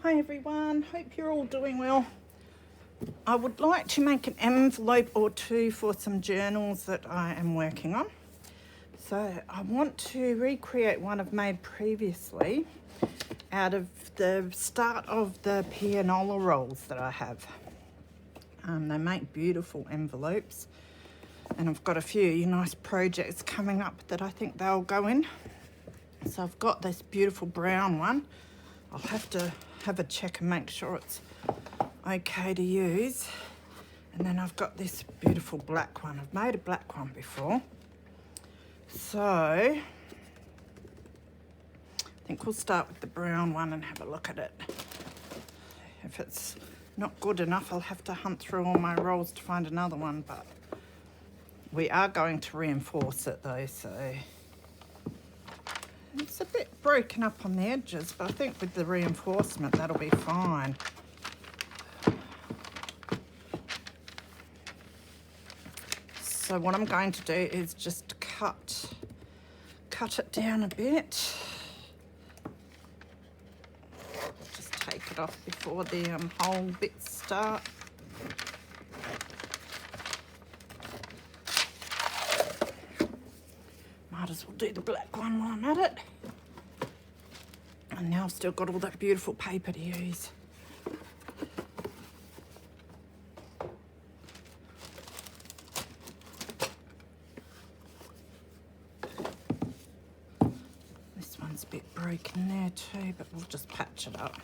Hi everyone, hope you're all doing well. I would like to make an envelope or two for some journals that I am working on. So I want to recreate one I've made previously out of the start of the pianola rolls that I have. They make beautiful envelopes, and I've got a few nice projects coming up that I think they'll go in. So I've got this beautiful brown one. I'll have to have a check and make sure it's okay to use. And then I've got this beautiful black one. I've made a black one before. So I think we'll start with the brown one and have a look at it. If it's not good enough, I'll have to hunt through all my rolls to find another one, but we are going to reinforce it though, so it's a bit broken up on the edges, but I think with the reinforcement that'll be fine. So what I'm going to do is just cut it down a bit. Just take it off before the whole bits start. Might as well do the black one while I'm at it. And now I've still got all that beautiful paper to use. This one's a bit broken there too, but we'll just patch it up.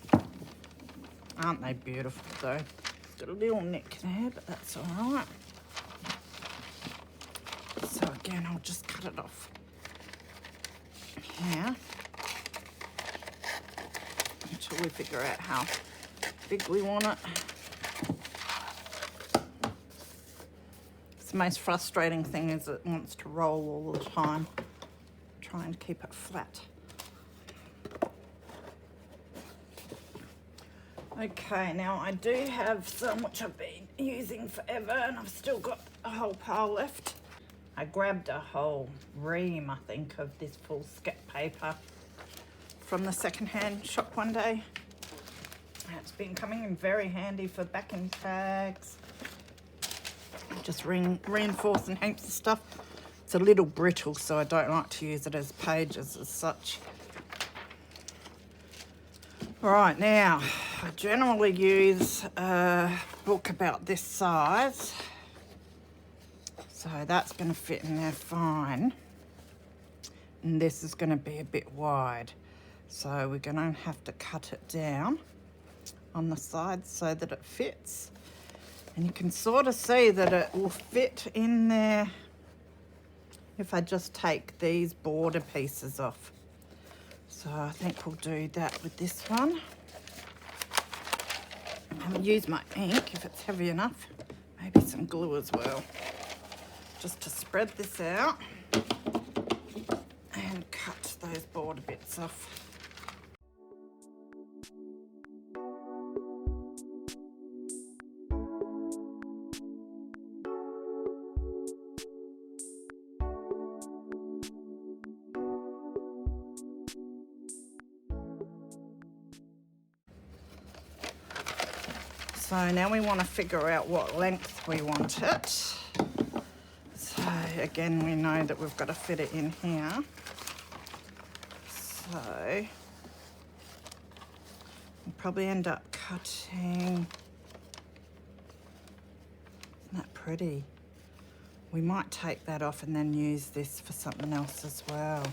Aren't they beautiful though? It's got a little nick there, but that's all right. So again, I'll just cut it off here until we figure out how big we want it. It's the most frustrating thing is it wants to roll all the time, trying to keep it flat. Okay, now I do have some which I've been using forever and I've still got a whole pile left. I grabbed a whole ream, I think, of this foolscap paper from the secondhand shop one day. It's been coming in very handy for backing tags, just reinforcing heaps of stuff. It's a little brittle, so I don't like to use it as pages as such. Right, now, I generally use a book about this size. So that's going to fit in there fine. And this is going to be a bit wide. So we're going to have to cut it down on the sides so that it fits. And you can sort of see that it will fit in there if I just take these border pieces off. So I think we'll do that with this one. I'll use my ink if it's heavy enough. Maybe some glue as well. Just to spread this out and cut those border bits off. So now we want to figure out what length we want it. So again, we know that we've got to fit it in here. So we'll probably end up cutting, isn't that pretty? We might take that off and then use this for something else as well.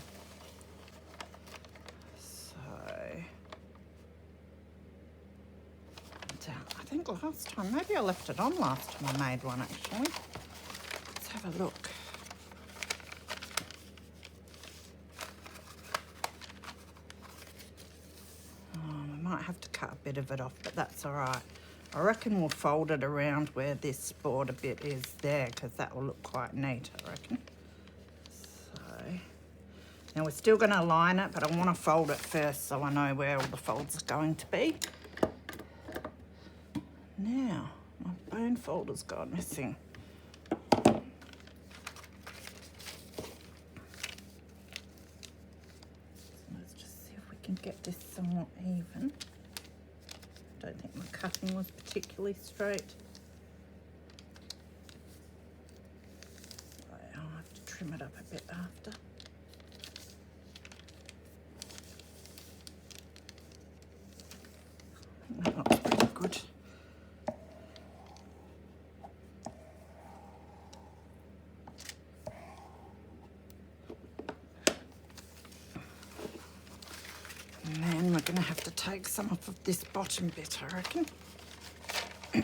I think last time, maybe I left it on last time I made one actually. Let's have a look. I might have to cut a bit of it off, but that's all right. I reckon we'll fold it around where this border bit is there, because that will look quite neat, I reckon. So, now we're still going to line it, but I want to fold it first so I know where all the folds are going to be. Now, my bone folder's gone missing. Let's just see if we can get this somewhat even. Don't think my cutting was particularly straight. I'll have to trim it up a bit after. That looks pretty good. And then we're going to have to take some off of this bottom bit, I reckon. So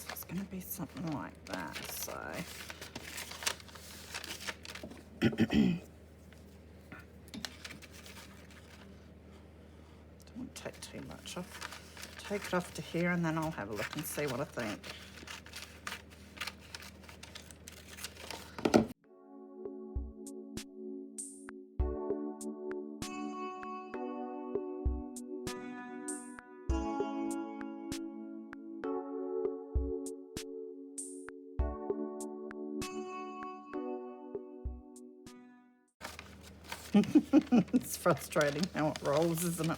it's going to be something like that. So don't want to take too much off. Take it off to here and then I'll have a look and see what I think. It's frustrating how it rolls, isn't it?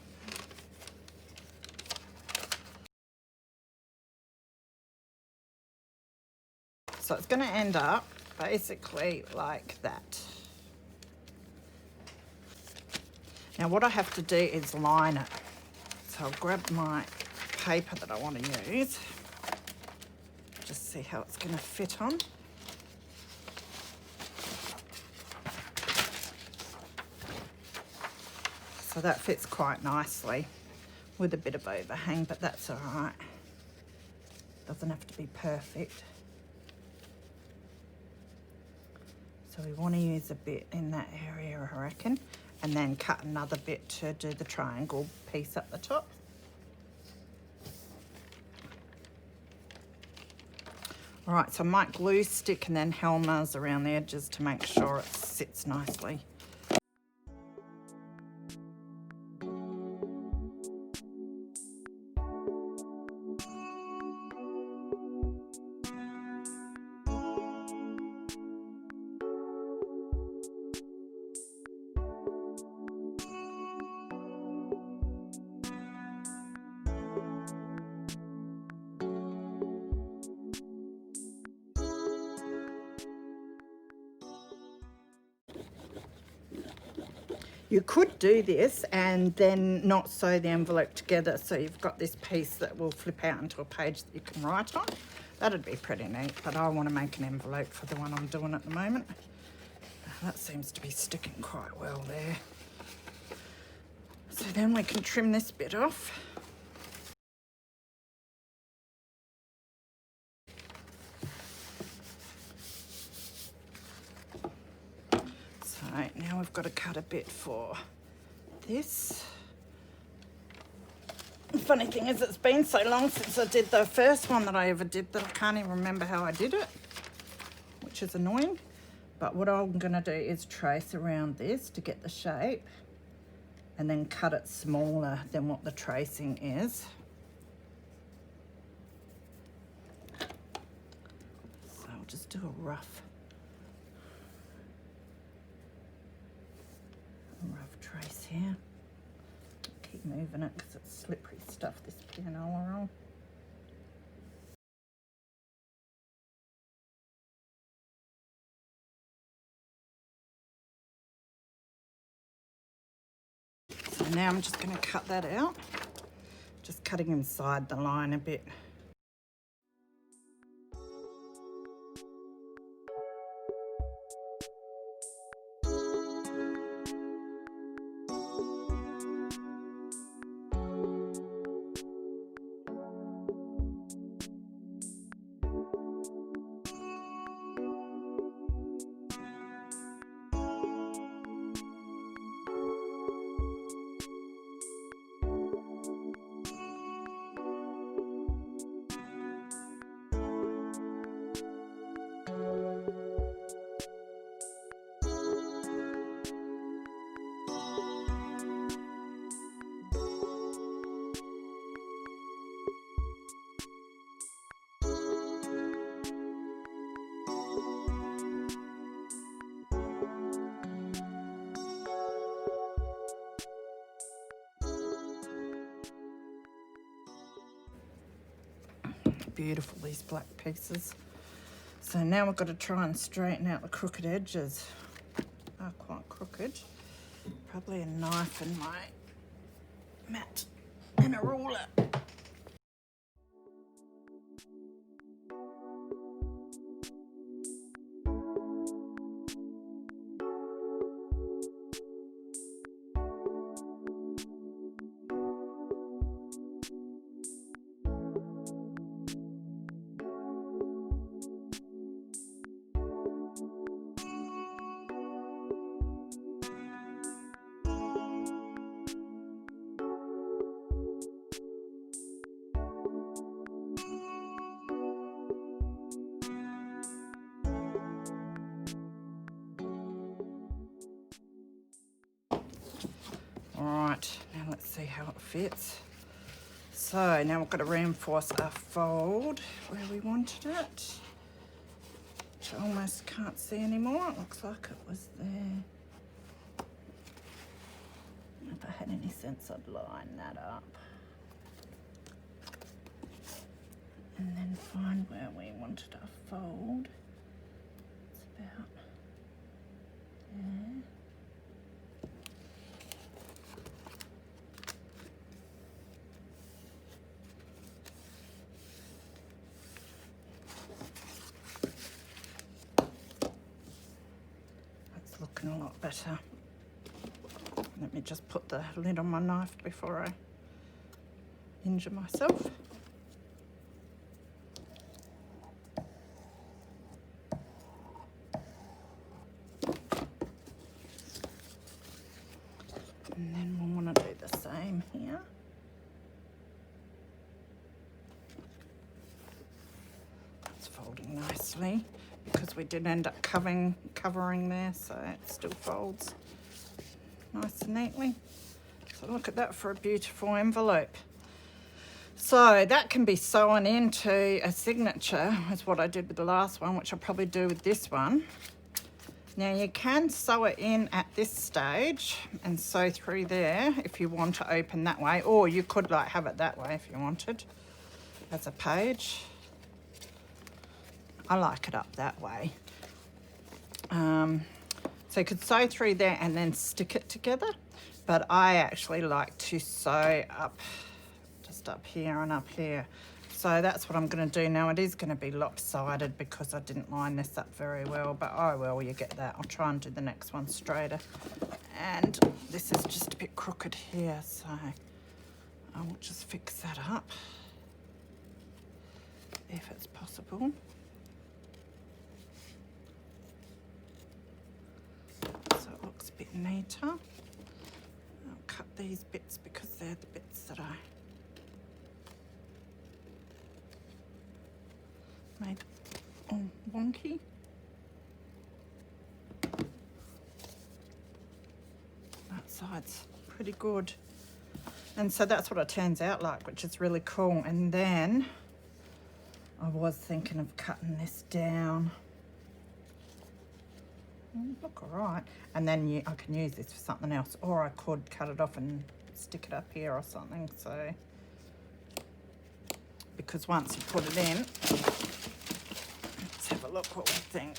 So it's going to end up basically like that. Now what I have to do is line it. So I'll grab my paper that I want to use. Just see how it's going to fit on. So that fits quite nicely with a bit of overhang, but that's all right. Doesn't have to be perfect. So we want to use a bit in that area, I reckon, and then cut another bit to do the triangle piece up the top. All right, so I might glue stick and then Helmer's around the edges to make sure it sits nicely. You could do this and then not sew the envelope together, so you've got this piece that will flip out into a page that you can write on. That'd be pretty neat, but I want to make an envelope for the one I'm doing at the moment. That seems to be sticking quite well there. So then we can trim this bit off. Now we've got to cut a bit for this. The funny thing is it's been so long since I did the first one that I ever did that I can't even remember how I did it, which is annoying. But what I'm going to do is trace around this to get the shape and then cut it smaller than what the tracing is. So I'll just do a rough trace here. Keep moving it because it's slippery stuff, this pianola roll. So now I'm just going to cut that out, just cutting inside the line a bit. beautiful, these black pieces. So now we've got to try and straighten out the crooked edges. They're quite crooked. Probably a knife and my mat and a ruler. Alright, now let's see how it fits. So now we've got to reinforce our fold where we wanted it, which I almost can't see anymore. It looks like it was there. If I had any sense, I'd line that up. And then find where we wanted our fold. It's about there. Looking a lot better. Let me just put the lid on my knife before I injure myself. And then we'll want to do the same here. That's folding nicely, because we did end up covering there, so it still folds nice and neatly. So look at that for a beautiful envelope. So that can be sewn into a signature, is what I did with the last one, which I'll probably do with this one. Now you can sew it in at this stage and sew through there if you want to open that way, or you could like have it that way if you wanted as a page. I like it up that way. So you could sew through there and then stick it together, but I actually like to sew up, just up here and up here. So that's what I'm going to do now. It is going to be lopsided because I didn't line this up very well, but oh well, you get that. I'll try and do the next one straighter. And this is just a bit crooked here, so I will just fix that up if it's possible. So it looks a bit neater. I'll cut these bits because they're the bits that I made all wonky. That side's pretty good. And so that's what it turns out like, which is really cool. And then I was thinking of cutting this down. Look all right. And then I can use this for something else, or I could cut it off and stick it up here or something. So, because once you put it in, let's have a look what we think.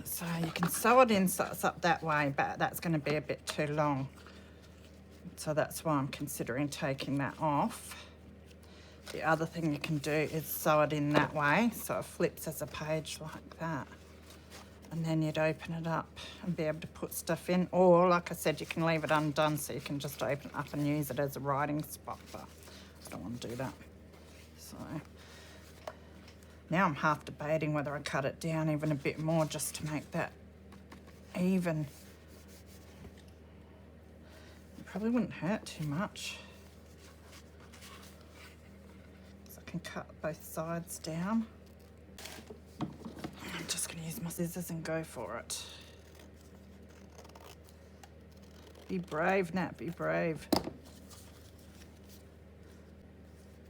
So you can sew it in so it's up that way, but that's going to be a bit too long. So that's why I'm considering taking that off. The other thing you can do is sew it in that way, so it flips as a page like that. And then you'd open it up and be able to put stuff in. Or, like I said, you can leave it undone so you can just open it up and use it as a writing spot, but I don't want to do that. So now I'm half debating whether I cut it down even a bit more just to make that even. It probably wouldn't hurt too much. So I can cut both sides down. I'm just going to use my scissors and go for it. Be brave, Nat, be brave.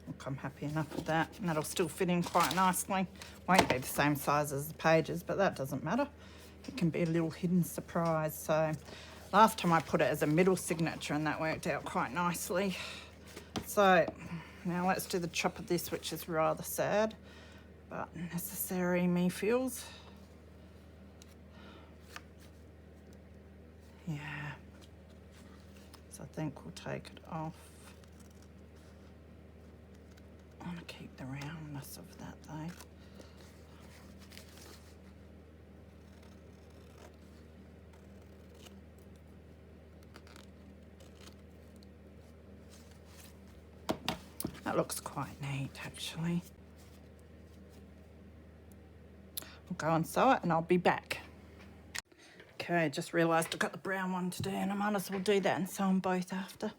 Look, I'm happy enough with that, and that'll still fit in quite nicely. Won't be the same size as the pages, but that doesn't matter. It can be a little hidden surprise. So last time I put it as a middle signature and that worked out quite nicely. So now let's do the chop of this, which is rather sad, but necessary, me feels. Yeah. So I think we'll take it off. I want to keep the roundness of that though. That looks quite neat actually. I'll go and sew it and I'll be back. Okay, just realised I've got the brown one to do and I might as well do that and sew them both after.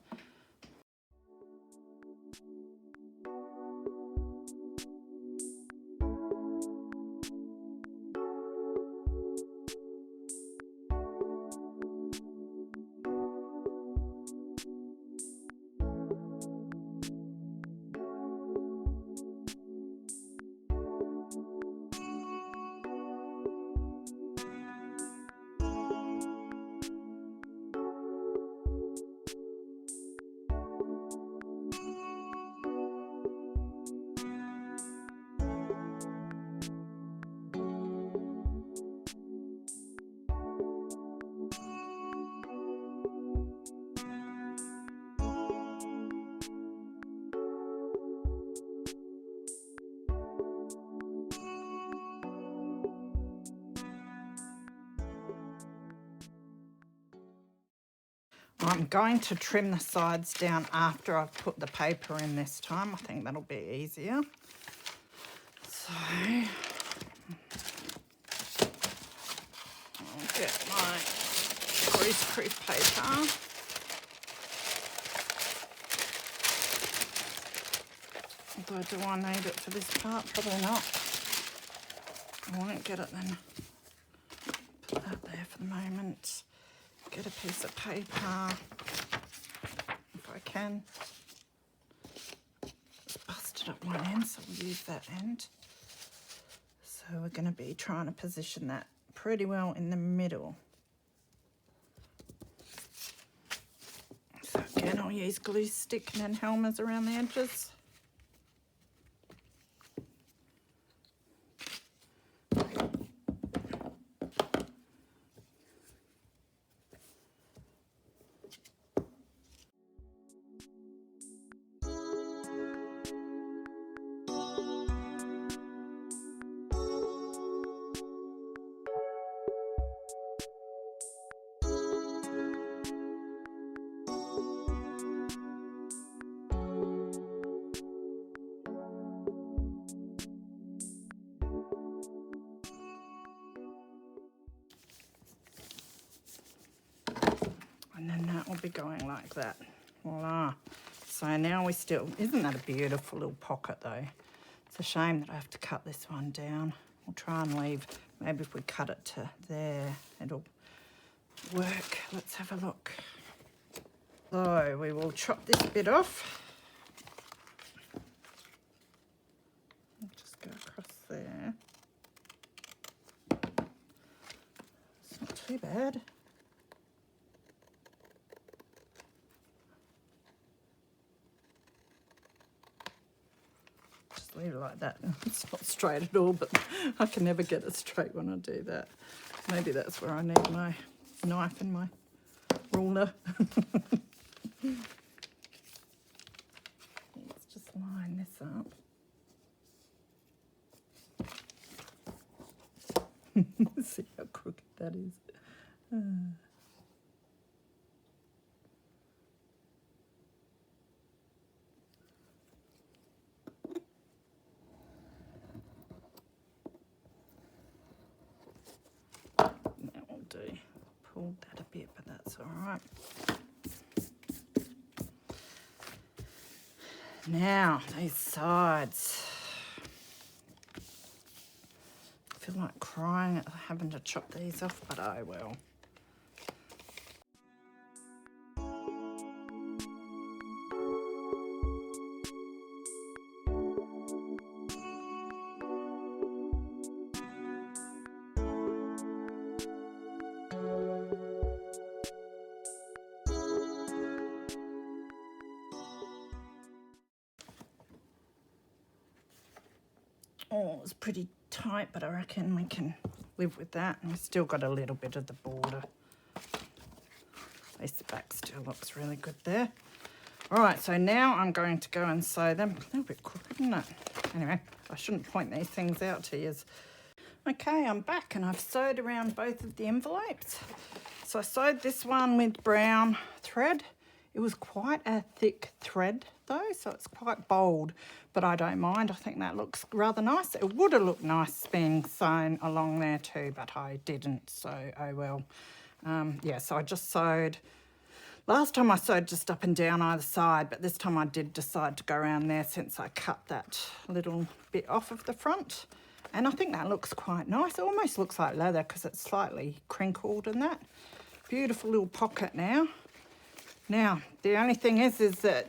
I'm going to trim the sides down after I've put the paper in this time. I think that'll be easier. So I'll get my greaseproof paper. Although do I need it for this part? Probably not. I won't get it then. Put that there for the moment. Get a piece of paper, if I can. It's busted up one end, so we'll use that end. So we're going to be trying to position that pretty well in the middle. So again, I'll use glue stick and then helmers around the edges. And then that will be going like that. Voila. So now we still, isn't that a beautiful little pocket though? It's a shame that I have to cut this one down. We'll try and leave, maybe if we cut it to there, it'll work. Let's have a look. So we will chop this bit off. I'll just go across there. It's not too bad. Leave it like that. It's not straight at all, but I can never get it straight when I do that. Maybe that's where I need my knife and my ruler. Let's just line this up. See how crooked that is. Pulled that a bit, but that's all right. Now, these sides. I feel like crying at having to chop these off, but I will. Oh, it's pretty tight, but I reckon we can live with that. And we've still got a little bit of the border. At least the back still looks really good there. All right, so now I'm going to go and sew them. A little bit crooked, isn't it? Anyway, I shouldn't point these things out to you. Okay, I'm back and I've sewed around both of the envelopes. So I sewed this one with brown thread. It was quite a thick thread though, so it's quite bold, but I don't mind. I think that looks rather nice. It would have looked nice being sewn along there too, but I didn't, so oh well. Yeah, so I just sewed. Last time I sewed just up and down either side, but this time I did decide to go around there since I cut that little bit off of the front. And I think that looks quite nice. It almost looks like leather because it's slightly crinkled and that. Beautiful little pocket now. Now, the only thing is that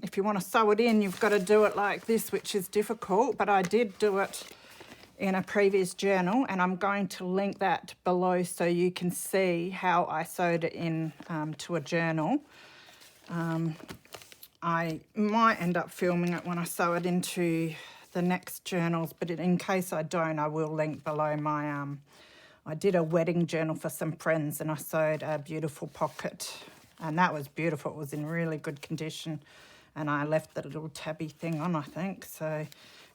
if you want to sew it in, you've got to do it like this, which is difficult, but I did do it in a previous journal, and I'm going to link that below so you can see how I sewed it in to a journal. I might end up filming it when I sew it into the next journals, but in case I don't, I will link below my, I did a wedding journal for some friends and I sewed a beautiful pocket, and that was beautiful. It was in really good condition, and I left the little tabby thing on, I think.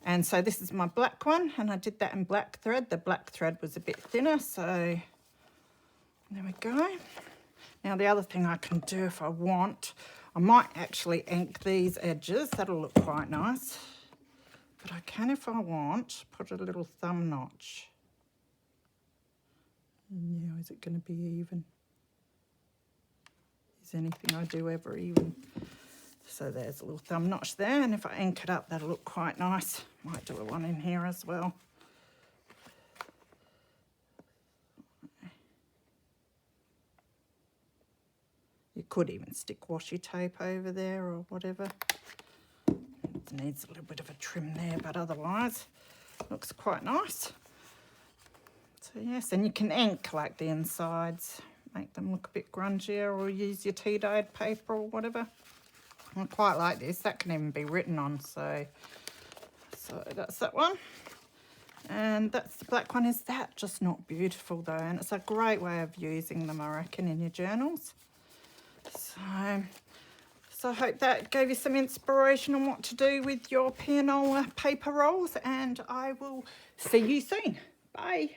And so this is my black one, and I did that in black thread. The black thread was a bit thinner, so there we go. Now the other thing I can do if I want, I might actually ink these edges. That'll look quite nice. But I can, if I want, put a little thumb notch. Now, is it going to be even? Is anything I do ever even? So there's a little thumb notch there, and if I ink it up, that'll look quite nice. Might do a one in here as well. You could even stick washi tape over there or whatever. It needs a little bit of a trim there, but otherwise looks quite nice. So yes, and you can ink like the insides, make them look a bit grungier, or use your tea-dyed paper or whatever. I quite like this. That can even be written on, so that's that one. And that's the black one. Is that just not beautiful though? And it's a great way of using them, I reckon, in your journals. So I hope that gave you some inspiration on what to do with your pianola paper rolls, and I will see you soon. Bye.